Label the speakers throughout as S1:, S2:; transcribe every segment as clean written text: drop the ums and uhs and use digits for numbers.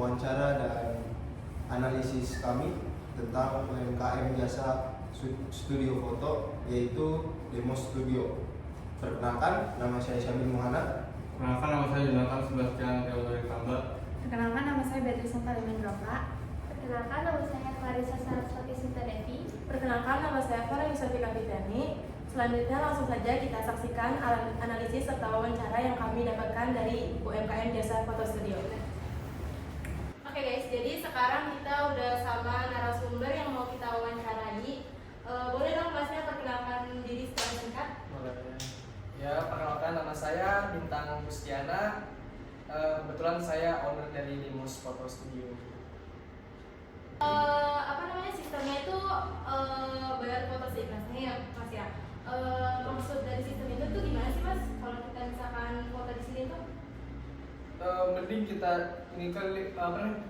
S1: wawancara dan analisis kami tentang UMKM jasa studio foto, yaitu Demos Studio. Perkenalkan, nama saya Syamil Muhana.
S2: Perkenalkan, nama saya Jonathan Sebastian Teodori Kamba.
S3: Perkenalkan, nama saya Beatrice Santalimin Rafa.
S4: Perkenalkan, nama saya Clarissa Saraswati Sintadevi.
S3: Perkenalkan, nama saya Farah Yusofi Kapitani. Selanjutnya langsung saja kita saksikan analisis serta wawancara yang kami dapatkan dari UMKM Jasa Foto Studio. Oke guys, jadi sekarang kita udah sama narasumber yang mau kita wawancarai. Boleh dong Masnya perkenalkan diri secara singkat?
S5: Boleh. Ya, perkenalkan, nama saya Bintang Gustiana. Kebetulan saya owner dari Demos Foto Studio.
S3: Sistemnya itu bayar foto seikhlasnya ya Mas ya. Maksud dari sistem itu tuh gimana sih Mas? Kalau kita misalkan foto di sini tuh?
S5: Mending kita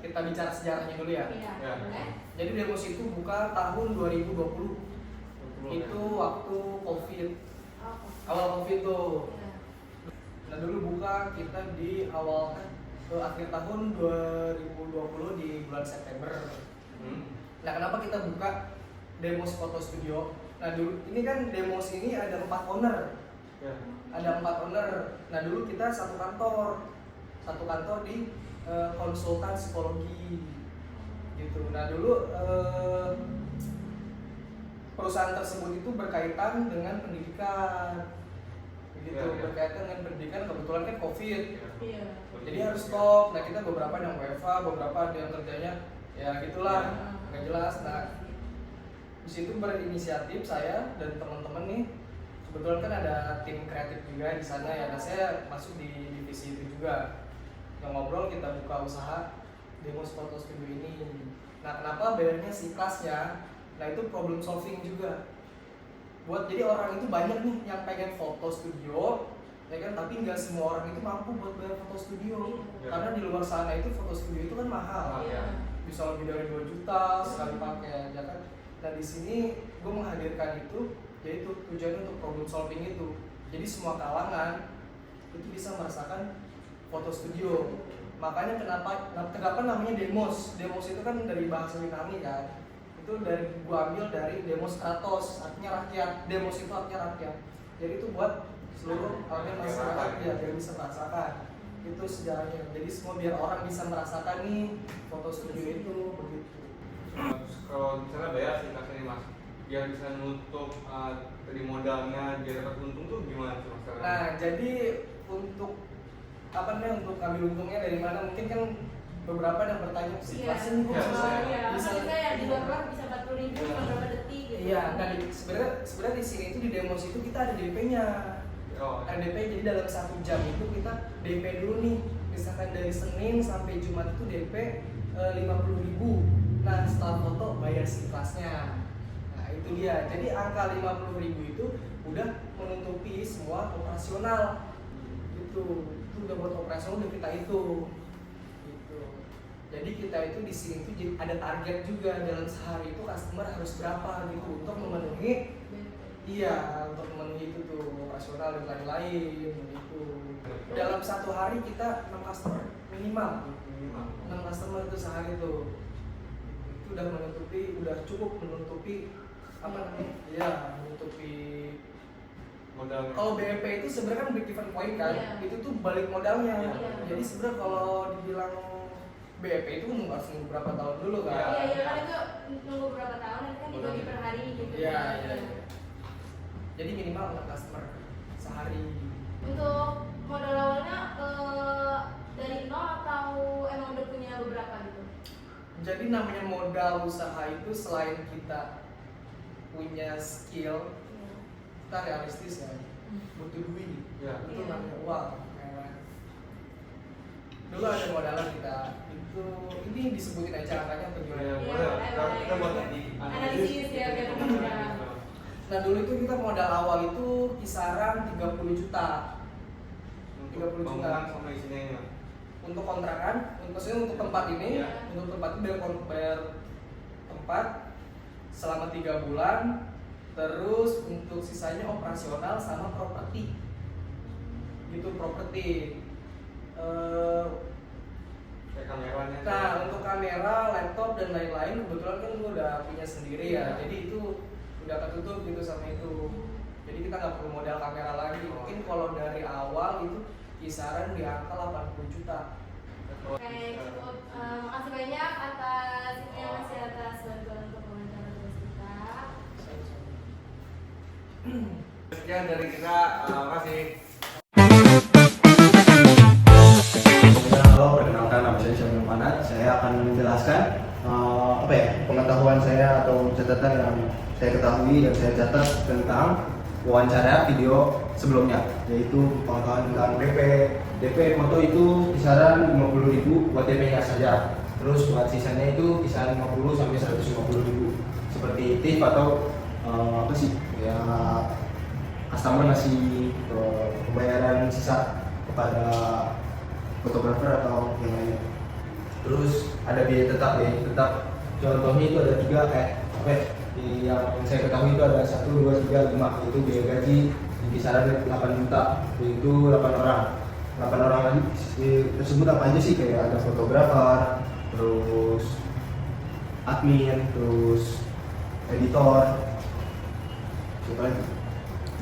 S5: kita bicara sejarahnya dulu ya.
S3: Iya.
S2: Ya.
S3: Boleh.
S5: Jadi Demos itu buka tahun 2020. Itu waktu COVID.
S3: Oh,
S5: Awal COVID tuh.
S3: iya.
S5: Nah, dulu buka kita di awal akhir tahun 2020 di bulan September. Nah, kenapa kita buka Demos Foto Studio? Nah, dulu ini kan Demos ini ada 4 owner.
S2: Ya.
S5: Ada 4 owner. Nah, dulu kita satu kantor di konsultan psikologi gitu. Nah, dulu perusahaan tersebut itu berkaitan dengan pendidikan gitu.
S2: Ya.
S5: Berkaitan dengan pendidikan, kebetulan kan COVID.
S3: Iya.
S5: Jadi harus stop. Nah, kita beberapa yang WFH, beberapa yang kerjanya ya gitulah, nggak jelas. Nah, di situ berinisiatif saya dan teman-teman nih. Kebetulan kan ada tim kreatif juga di sana ya. Nah, saya masuk di divisi itu juga. Yang ngobrol kita buka usaha Demos Foto Studio ini. Nah, kenapa bayarnya kelasnya? Nah, itu problem solving juga. Jadi orang itu banyak nih yang pengen foto studio, ya kan, tapi nggak semua orang itu mampu buat bayar foto studio.
S2: Iya.
S5: Karena di luar sana itu foto studio itu kan mahal.
S3: Iya.
S5: Bisa lebih dari 2 juta sekali pakai, ya kan. Nah, di sini gue menghadirkan itu, yaitu tujuannya untuk problem solving itu. Jadi semua kalangan itu bisa merasakan foto studio. Makanya kenapa namanya Demos? Demos itu kan dari bahasa Yunani kan. Itu gua ambil dari Demos Kratos, artinya rakyat. Demos itu artinya rakyat. Jadi itu buat seluruh elemen masyarakat ya, biar bisa merasakan. Itu sejarahnya. Jadi semua biar orang bisa merasakan nih foto studio itu begitu.
S2: Kalau misalnya bayar sih kasih Mas, biar bisa nutup dari modalnya, biar dapat untung tuh gimana sih Mas sekarang?
S5: Nah, jadi untuk untuk ambil untungnya dari mana? Mungkin kan beberapa yang bertanya sih
S3: Iya.
S5: pasti nih kok
S3: Iya.
S5: bisa
S3: Maksudnya yang di luar bisa 40.000 cuma berapa detik gitu.
S5: Iya, nah sebenarnya di sini itu di Demos itu kita ada DP-nya.
S2: Oh,
S5: Ada DP, jadi dalam 1 jam itu kita DP dulu nih. Misalkan dari Senin sampai Jumat itu DP 50.000. Nah, setelah foto bayar kelasnya. Nah, itu dia. Jadi angka 50.000 itu udah menutupi semua operasional. Itu udah buat operasional udah kita hitung. Gitu. Jadi kita itu di sini tuh ada target juga dalam sehari itu customer harus berapa gitu untuk memenuhi untuk memenuhi itu tuh operasional dan lain-lain gitu. Dalam 1 hari kita 6 customer minimal. 6 customer itu sehari tuh. Itu udah cukup menutupi menutupi
S2: modalnya.
S5: kalau BEP itu sebenarnya kan break even point kan,
S3: Iya.
S5: itu tuh balik modalnya.
S3: Iya.
S5: Jadi sebenarnya kalau dibilang BEP itu harus nunggu berapa tahun dulu kan?
S3: Iya, kan itu nunggu berapa tahun nanti kan dibagi per hari gitu.
S5: Iya. Jadi minimal 6 customer sehari.
S3: Untuk modal awalnya dari nol atau emang udah punya beberapa gitu?
S5: Jadi namanya modal usaha itu selain kita punya skill, kita realistis ya, butuh duit,
S2: Ya.
S5: itu
S3: Iya.
S5: namanya uang. Dulu ada modalan kita, ini disebutin aja angkanya atau gimana?
S2: Ya,
S3: Iya,
S2: boleh.
S3: boleh.
S2: Kita buat nanti
S3: Analisis ya, biar kita.
S5: Nah, dulu itu kita modal awal itu kisaran 30 juta. 30 juta.
S2: Bangunan sama isinya ini.
S5: Untuk kontrakan, maksudnya untuk tempat ini,
S2: Iya.
S5: untuk tempat ini bayar tempat selama 3 bulan, terus untuk sisanya operasional sama properti. Gitu, properti.
S2: kayak kameranya?
S5: Nah, untuk kamera, laptop dan lain-lain kebetulan kan gue udah punya sendiri ya. Jadi itu udah ketutup gitu sama itu. Jadi kita nggak perlu modal kamera lagi. Mungkin kalau dari awal itu kisaran di angka 80 juta.
S3: Oke, cukup. Makasih banyak atas informasi atas bantuan untuk wawancara tugas kita.
S2: Sekian dari kita, makasih.
S1: Halo, perkenalkan nama saya Syamil Manat. Saya akan menjelaskan pengetahuan saya atau catatan yang saya ketahui dan saya catat tentang wawancara video sebelumnya, yaitu pengetahuan tentang DP foto itu kisaran 50.000 buat DP-nya saja. Terus buat sisanya itu kisaran 50 sampai 150.000. Seperti tip atau ya customer ngasih pembayaran sisa kepada fotografer atau yang lainnya. Terus ada biaya tetap. Contohnya itu ada 3 yang saya ketahui itu ada 1, 2, 3, 5. Itu biaya gaji di kisaran 8 juta, yaitu 8 orang. 8 orang tersebut apa aja sih, kayak ada fotografer, terus admin, terus editor,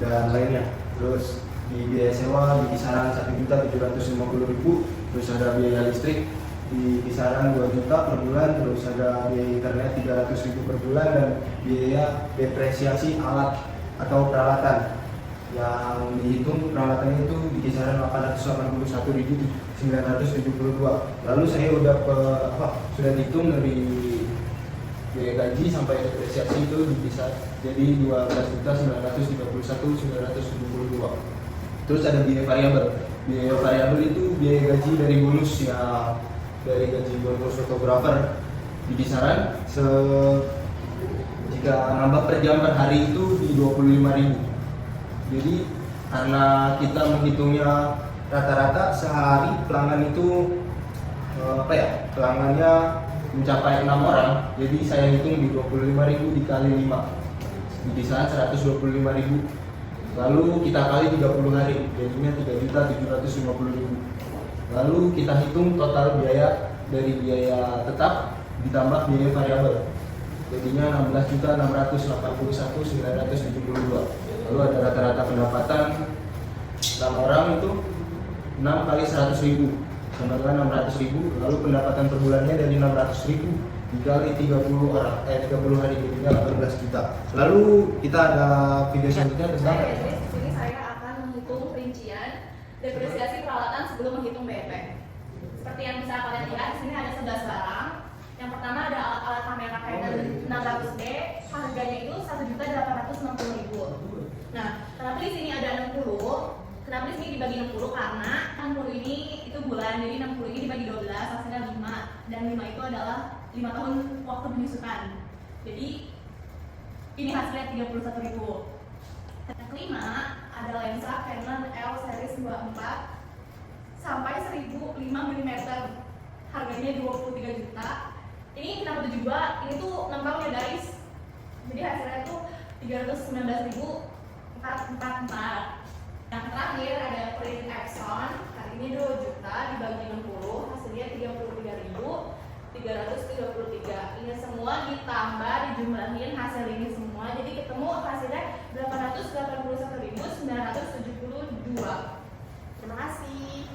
S1: dan lainnya. Terus di biaya sewa di kisaran 1.750.000, terus ada biaya listrik di kisaran 2 juta per bulan, terus ada biaya internet 300.000 per bulan, dan biaya depresiasi alat atau peralatan yang dihitung peralatannya itu di kisaran 881.972. Lalu saya sudah dihitung dari biaya gaji sampai depresiasi itu bisa jadi 12.931.972. Terus ada biaya variabel. Biaya variabel itu biaya gaji dari bonus ya, dari gaji bonus fotografer di kisaran jika nambah per jam per hari itu di 25.000. Jadi karena kita menghitungnya rata-rata sehari pelanggan itu pelanggannya mencapai 6 orang, jadi saya hitung di 25.000 dikali 5 di kisaran 125.000. Lalu kita kali 30 hari, jadinya 3.750.000. Lalu kita hitung total biaya dari biaya tetap ditambah biaya variabel, jadinya 16.681.972. Lalu ada rata-rata pendapatan 6 orang itu 6 kali 100.000 sama dengan 600.000. Lalu pendapatan per bulannya dari 600.000 dikali 30 hari, jadinya 18 juta. Lalu kita ada video selanjutnya tentang
S3: Di sini saya akan menghitung rincian depresiasi peralatan sebelum menghitung BEP. Seperti yang bisa kalian lihat, di sini ada 11 barang. Yang pertama ada alat kamera Canon 600D, harganya itu 1.860.000. Nah, kenapa di sini ada 60? Kenapa di sini dibagi 60? Karena 60 ini itu bulan, jadi 60 ini dibagi 12, hasilnya 5. Dan 5 itu adalah 5 tahun waktu penyusutan. Jadi ini hasilnya 31.000. Yang kelima ada lensa Canon L series 24 sampai 1005 mm, harganya 23 juta. Ini kenapa 72? Ini tuh nempelnya guys. Jadi hasilnya tuh 319.444. Yang terakhir ada print Epson, harganya 2 juta dibagi 60, hasilnya 33.333. Ini semua ditambah dijumlahin hasil ini semua, jadi ketemu hasilnya 881.972. Terima kasih.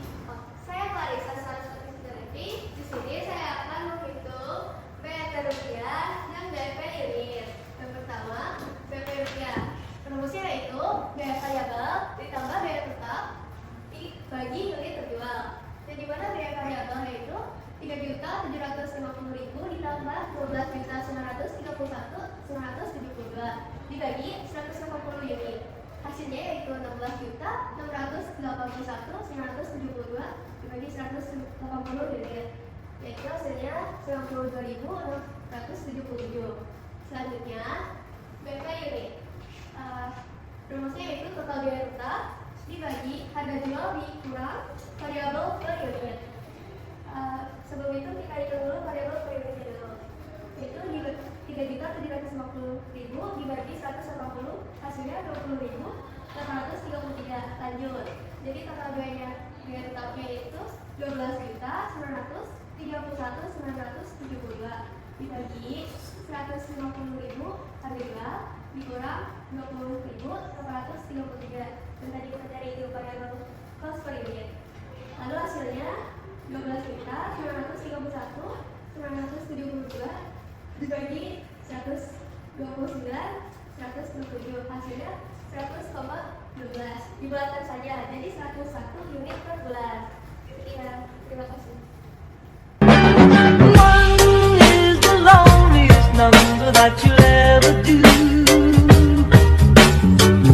S4: Saya Clarissa Saraswati Sudarti. Di sini saya akan menghitung BEP rupiah dan BEP irit. Yang pertama, BEP rupiah. Rumusnya yaitu biaya variabel ditambah biaya tetap dibagi unit terjual. Jadi mana biaya variabel yaitu 3.750.000 ditambah 12.931.972 dibagi 150 unit. Hasilnya yaitu 16.681.972 dibagi 180 unit, yaitu hasilnya 92.677. Selanjutnya BEP unit. Rumusnya yaitu total biaya tetap dibagi harga jual dikurang variabel per unit. Sebelum itu kita hitung dulu variabel per unit dulu. Itu 3.750.000 dibagi 180, hasilnya 20.833. Lanjut. Jadi total biaya tetapnya itu 12.933.972 972 dibagi 150.000 kali 2 dikurang 20.833 dan tadi kita cari itu variabel cost per unit. Lalu hasilnya 12.931.972 dibagi 129 127 hasilnya 100,12 dibulatkan saja jadi 101 unit per bulan. Sekian, terima kasih.
S6: One is the loneliest number that you'll ever do.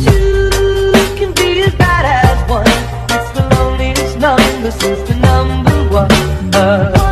S6: Two can be as bad as one. It's the loneliest number since the number one.